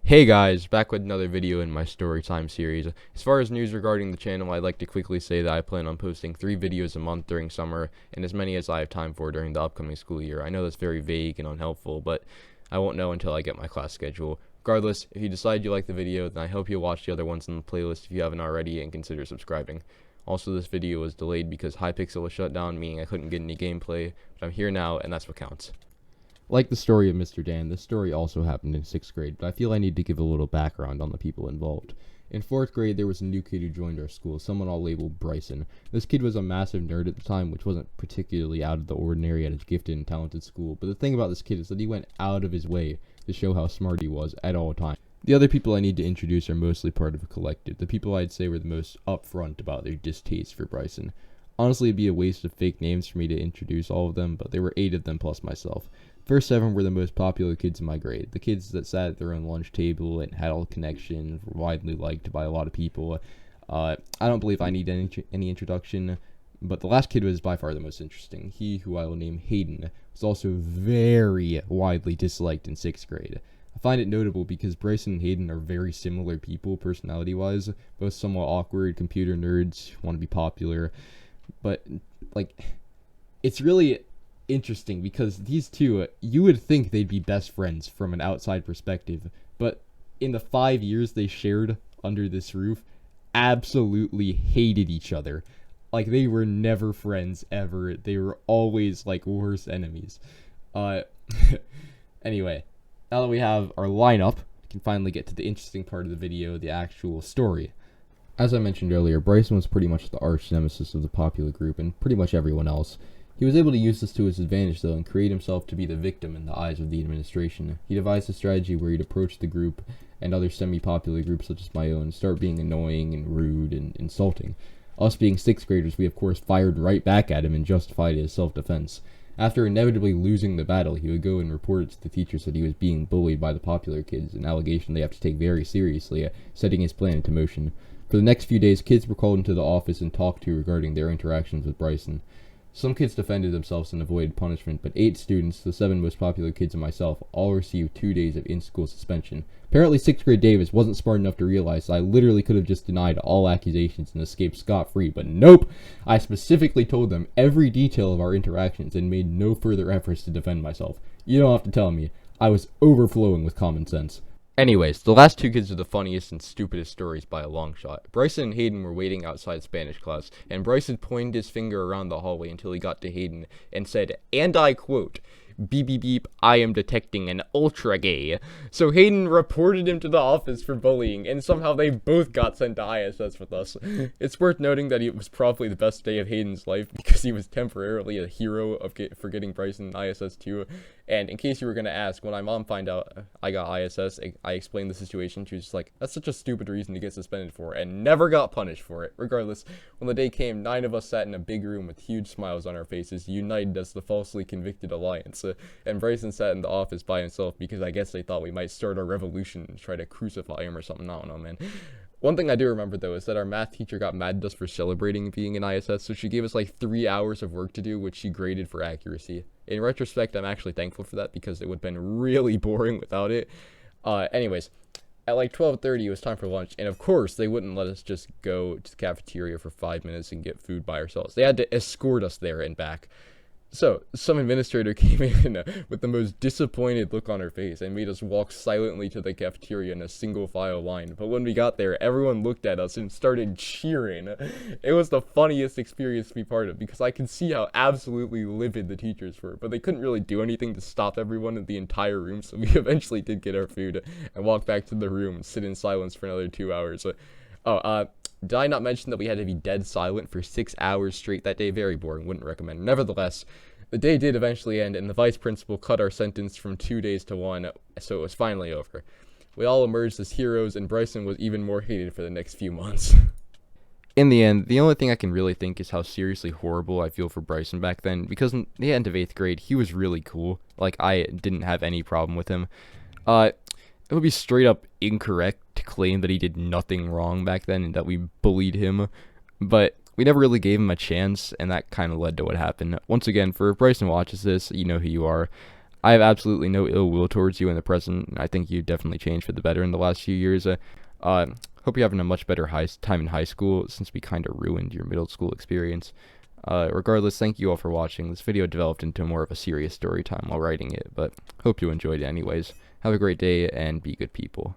Hey guys, back with another video in my storytime series. As far as news regarding the channel, I'd like to quickly say that I plan on posting 3 videos a month during summer, and as many as I have time for during the upcoming school year. I know that's very vague and unhelpful, but I won't know until I get my class schedule. Regardless, if you decide you like the video, then I hope you'll watch the other ones in the playlist if you haven't already, and consider subscribing. Also, this video was delayed because Hypixel was shut down, meaning I couldn't get any gameplay, but I'm here now, and that's what counts. Like the story of Mr. Dan, this story also happened in 6th grade, but I feel I need to give a little background on the people involved. In 4th grade, there was a new kid who joined our school, someone I'll label Bryson. This kid was a massive nerd at the time, which wasn't particularly out of the ordinary at a gifted and talented school, but the thing about this kid is that he went out of his way to show how smart he was at all times. The other people I need to introduce are mostly part of a collective, the people I'd say were the most upfront about their distaste for Bryson. Honestly, it'd be a waste of fake names for me to introduce all of them, but there were 8 of them plus myself. First 7 were the most popular kids in my grade, the kids that sat at their own lunch table and had all connections, were widely liked by a lot of people. I don't believe I need any introduction, but the last kid was by far the most interesting. He, who I will name Hayden, was also very widely disliked in 6th grade. I find it notable because Bryson and Hayden are very similar people personality-wise, both somewhat awkward computer nerds, want to be popular, but, it's really interesting because these two, you would think they'd be best friends from an outside perspective, but in the 5 years they shared under this roof, absolutely hated each other. Like, they were never friends ever. They were always worst enemies. Anyway, now that we have our lineup, we can finally get to the interesting part of the video, the actual story. As I mentioned earlier, Bryson was pretty much the arch nemesis of the popular group and pretty much everyone else. He was able to use this to his advantage, though, and create himself to be the victim in the eyes of the administration. He devised a strategy where he'd approach the group and other semi-popular groups such as my own, start being annoying and rude and insulting. Us being 6th graders, we of course fired right back at him and justified it as self-defense. After inevitably losing the battle, he would go and report it to the teachers that he was being bullied by the popular kids, an allegation they have to take very seriously, setting his plan into motion. For the next few days, kids were called into the office and talked to regarding their interactions with Bryson. Some kids defended themselves and avoided punishment, but 8 students, the 7 most popular kids and myself, all received 2 days of in-school suspension. Apparently 6th grade Davis wasn't smart enough to realize that I literally could have just denied all accusations and escaped scot-free, but nope! I specifically told them every detail of our interactions and made no further efforts to defend myself. You don't have to tell me. I was overflowing with common sense. Anyways, the last 2 kids are the funniest and stupidest stories by a long shot. Bryson and Hayden were waiting outside Spanish class, and Bryson pointed his finger around the hallway until he got to Hayden and said, and I quote, "Beep beep beep, I am detecting an ultra gay." So Hayden reported him to the office for bullying, and somehow they both got sent to ISS with us. It's worth noting that it was probably the best day of Hayden's life because he was temporarily a hero for getting Bryson in ISS too. And in case you were going to ask, when my mom found out I got ISS, I explained the situation. She was just like, that's such a stupid reason to get suspended for, and never got punished for it. Regardless, when the day came, 9 of us sat in a big room with huge smiles on our faces, united as the falsely convicted alliance. And Bryson sat in the office by himself because I guess they thought we might start a revolution and try to crucify him or something. I don't know, man. One thing I do remember, though, is that our math teacher got mad at us for celebrating being in ISS, so she gave us 3 hours of work to do, which she graded for accuracy. In retrospect, I'm actually thankful for that because it would have been really boring without it. Anyways, at 12:30, it was time for lunch, and of course, they wouldn't let us just go to the cafeteria for 5 minutes and get food by ourselves. They had to escort us there and back. So, some administrator came in with the most disappointed look on her face and made us walk silently to the cafeteria in a single file line. But when we got there, everyone looked at us and started cheering. It was the funniest experience to be part of because I could see how absolutely livid the teachers were, but they couldn't really do anything to stop everyone in the entire room, so we eventually did get our food and walk back to the room and sit in silence for another 2 hours. Did I not mention that we had to be dead silent for 6 hours straight that day? Very boring, wouldn't recommend. Nevertheless, the day did eventually end, and the vice principal cut our sentence from 2 days to 1, so it was finally over. We all emerged as heroes, and Bryson was even more hated for the next few months. In the end, the only thing I can really think is how seriously horrible I feel for Bryson back then, because in the end of 8th grade, he was really cool. I didn't have any problem with him. It would be straight up incorrect to claim that he did nothing wrong back then and that we bullied him, but we never really gave him a chance, and that kind of led to what happened. Once again, for if Bryson watches this, you know who you are. I have absolutely no ill will towards you in the present. I think you definitely changed for the better in the last few years. Hope you're having a much better time in high school, since we kind of ruined your middle school experience. Regardless, thank you all for watching. This video developed into more of a serious story time while writing it, but hope you enjoyed it anyways. Have a great day, and be good people.